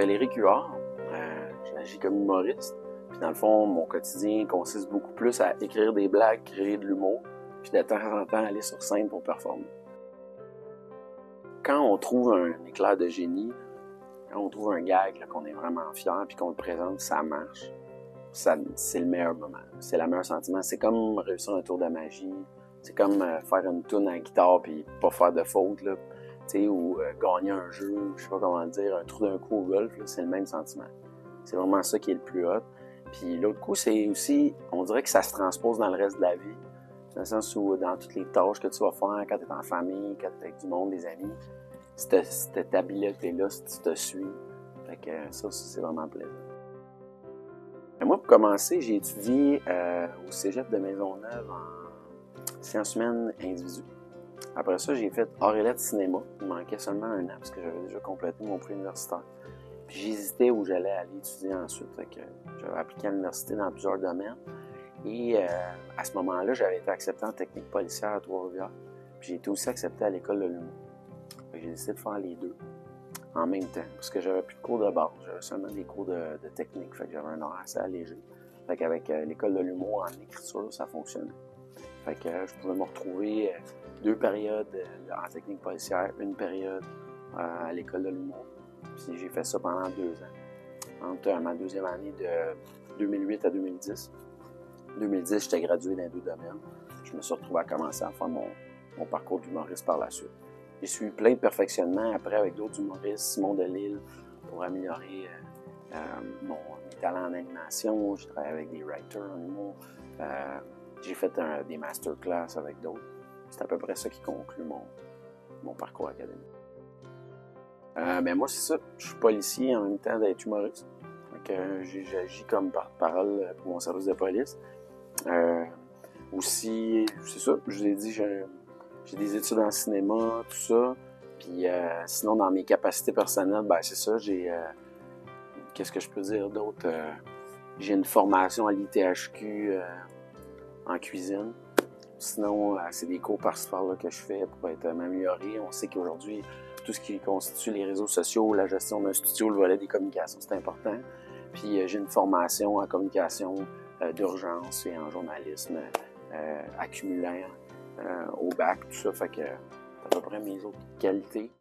m'appelle Éric Huard. J'agis comme humoriste. Puis dans le fond, mon quotidien consiste beaucoup plus à écrire des blagues, créer de l'humour, puis de temps en temps aller sur scène pour performer. Quand on trouve un éclair de génie, quand on trouve un gag là, qu'on est vraiment fier puis qu'on le présente, ça marche, c'est le meilleur moment. C'est le meilleur sentiment. C'est comme réussir un tour de magie. C'est comme faire une toune à la guitare puis pas faire de faute, là. Ou gagner un jeu, je sais pas comment le dire, un trou d'un coup au golf, là, c'est le même sentiment. C'est vraiment ça qui est le plus hot. Puis l'autre coup, c'est aussi, on dirait que ça se transpose dans le reste de la vie. Dans le sens où, dans toutes les tâches que tu vas faire, quand tu es en famille, quand tu es avec du monde, des amis, cette habileté-là, si tu te suis. Fait que ça, c'est vraiment plaisant. Et moi, pour commencer, j'ai étudié au cégep de Maisonneuve en sciences humaines individuelles. Après ça, j'ai fait arts et lettres cinéma. Il me manquait seulement un an parce que j'avais déjà complété mon préuniversitaire. Puis j'hésitais où j'allais aller étudier ensuite. Fait que j'avais appliqué à l'université dans plusieurs domaines. Et à ce moment-là, j'avais été accepté en technique policière à Trois-Rivières. Puis j'ai été aussi accepté à l'école de l'humour. Fait que j'ai décidé de faire les deux en même temps. Parce que j'avais plus de cours de base. J'avais seulement des cours de technique. Fait que j'avais un horaire assez allégé. Fait qu'avec l'école de l'humour en écriture, ça fonctionnait. Fait que je pouvais me retrouver 2 périodes en technique policière, une période à l'école de l'humour. Puis j'ai fait ça pendant 2 ans. Entre ma deuxième année de 2008 à 2010. En 2010, j'étais gradué dans les 2 domaines. Je me suis retrouvé à commencer à faire mon parcours d'humoriste par la suite. J'ai suivi plein de perfectionnements après avec d'autres humoristes, Simon Delille, pour améliorer mes talents en animation. J'ai travaillé avec des writers en humour. J'ai fait des masterclass avec d'autres. C'est à peu près ça qui conclut mon parcours académique. Ben moi, c'est ça. Je suis policier en même temps d'être humoriste. Donc, j'agis comme porte-parole pour mon service de police. Aussi, c'est ça, je vous ai dit, j'ai des études en cinéma, tout ça. Puis sinon, dans mes capacités personnelles, ben c'est ça, qu'est-ce que je peux dire d'autre? J'ai une formation à l'ITHQ en cuisine. Sinon, c'est des cours par-ci par-là que je fais pour m'améliorer. On sait qu'aujourd'hui, tout ce qui constitue les réseaux sociaux, la gestion d'un studio, le volet des communications, c'est important. Puis j'ai une formation en communication d'urgence et en journalisme accumulant au bac, tout ça. Fait que c'est à peu près mes autres qualités.